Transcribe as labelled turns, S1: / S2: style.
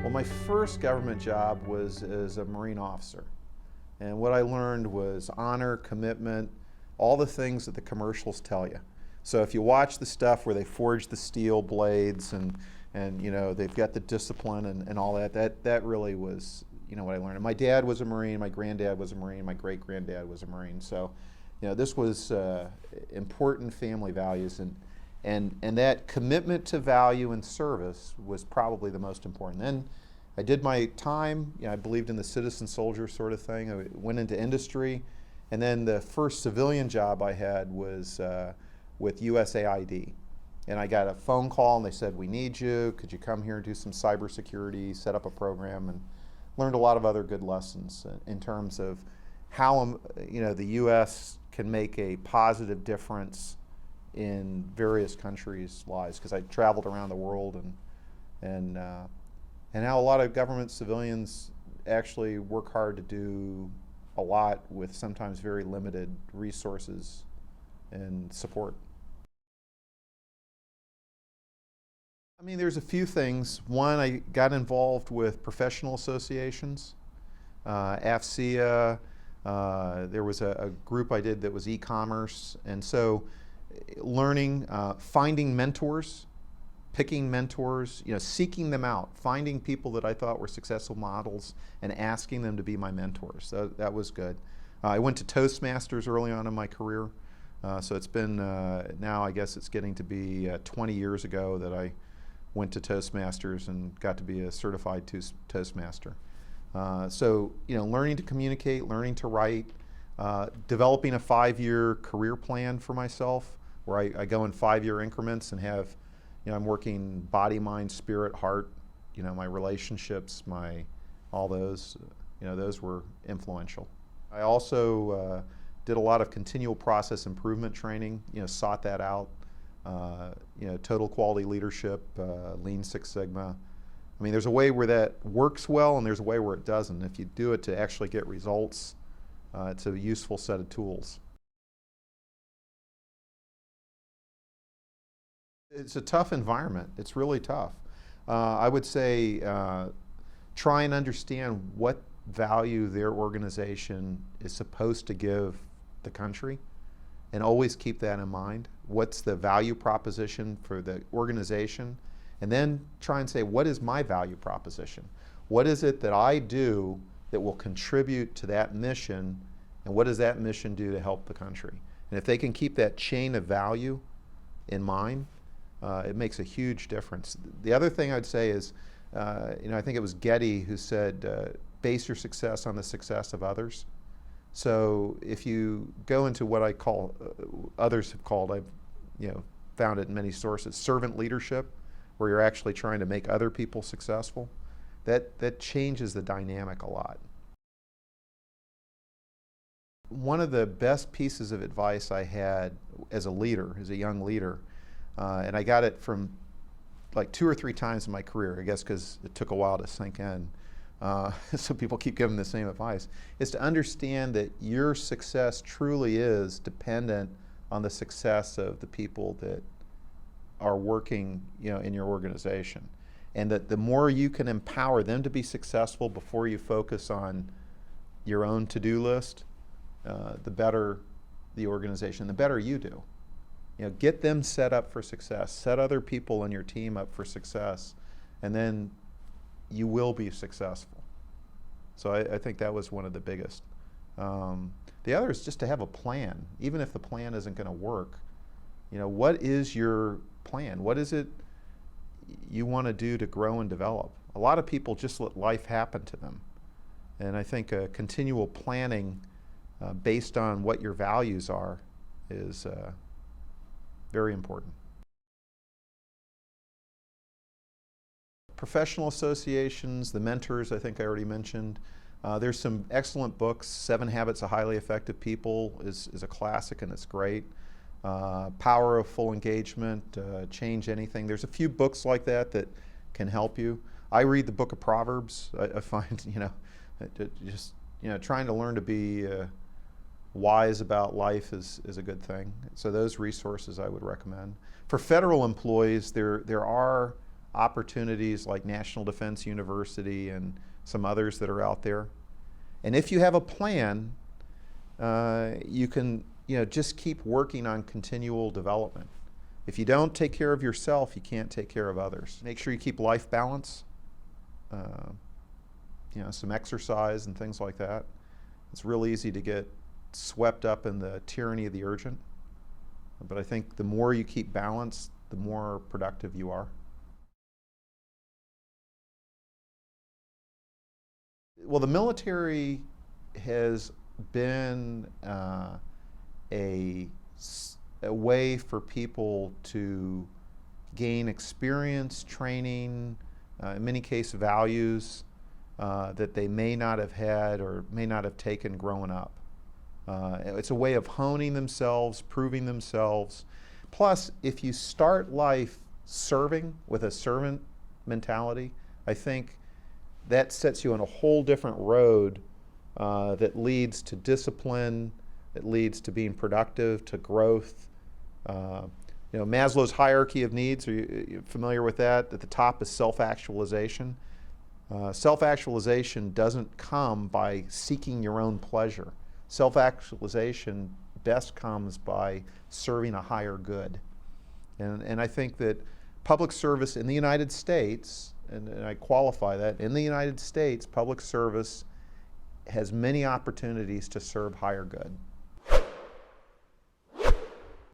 S1: Well, my first government job was as a Marine officer. And what I learned was honor, commitment, all the things that the commercials tell you. So if you watch the stuff where they forge the steel blades and you know, they've got the discipline and all that, that really was, you know, what I learned. And my dad was a Marine, my granddad was a Marine, my great-granddad was a Marine. So, you know, this was important family values, and that commitment to value and service was probably the most important. Then I did my time, you know, I believed in the citizen soldier sort of thing. I went into industry, and then the first civilian job I had was with USAID. And I got a phone call and they said, "We need you, could you come here and do some cybersecurity, set up a program," and learned a lot of other good lessons in terms of how, you know, the U.S. can make a positive difference in various countries' lives, because I traveled around the world and how a lot of government civilians actually work hard to do a lot with sometimes very limited resources and support. I mean, there's a few things. One, I got involved with professional associations, AFCEA. There was a group I did that was e-commerce, and so learning, finding mentors, picking mentors, you know, seeking them out, finding people that I thought were successful models and asking them to be my mentors. That was good. I went to Toastmasters early on in my career, so it's been, now I guess it's getting to be 20 years ago that I went to Toastmasters and got to be a certified Toastmaster. So, you know, learning to communicate, learning to write, developing a 5-year career plan for myself, where I go in 5-year increments and have, you know, I'm working body, mind, spirit, heart, you know, my relationships, all those, you know, those were influential. I also did a lot of continual process improvement training, you know, sought that out, you know, total quality leadership, Lean Six Sigma. I mean, there's a way where that works well and there's a way where it doesn't. If you do it to actually get results, it's a useful set of tools. It's a tough environment. It's really tough. I would say try and understand what value their organization is supposed to give the country, and always keep that in mind. What's the value proposition for the organization? And then try and say, what is my value proposition? What is it that I do that will contribute to that mission, and what does that mission do to help the country? And if they can keep that chain of value in mind, it makes a huge difference. The other thing I'd say is, you know, I think it was Getty who said, base your success on the success of others. So if you go into what I call, others have called, I've, you know, found it in many sources, servant leadership, where you're actually trying to make other people successful, that changes the dynamic a lot. One of the best pieces of advice I had as a leader, as a young leader, and I got it from like 2 or 3 times in my career, I guess because it took a while to sink in, so people keep giving the same advice, is to understand that your success truly is dependent on the success of the people that are working, you know, in your organization. And that the more you can empower them to be successful before you focus on your own to-do list, the better the organization, the better you do. You know, get them set up for success, set other people in your team up for success, and then you will be successful. So I think that was one of the biggest. The other is just to have a plan, even if the plan isn't going to work. You know, what is your plan? What is it you want to do to grow and develop? A lot of people just let life happen to them. And I think continual planning based on what your values are is very important. Professional associations, the mentors, I think I already mentioned. There's some excellent books. 7 Habits of Highly Effective People is a classic, and it's great. Power of Full Engagement, Change Anything. There's a few books like that can help you. I read the book of Proverbs. I find, you know, just, you know, trying to learn to be wise about life is a good thing. So those resources I would recommend. For federal employees, there are opportunities like National Defense University and some others that are out there. And if you have a plan, you can just keep working on continual development. If you don't take care of yourself, you can't take care of others. Make sure you keep life balance, some exercise and things like that. It's real easy to get swept up in the tyranny of the urgent. But I think the more you keep balance, the more productive you are. Well, the military has been a way for people to gain experience, training, in many cases values that they may not have had or may not have taken growing up. It's a way of honing themselves, proving themselves. Plus, if you start life serving with a servant mentality, I think that sets you on a whole different road that leads to discipline, that leads to being productive, to growth. Maslow's hierarchy of needs, are you familiar with that? At the top is self-actualization. Self-actualization doesn't come by seeking your own pleasure. Self-actualization best comes by serving a higher good. And I think that public service in the United States, and I qualify that, in the United States, public service has many opportunities to serve higher good.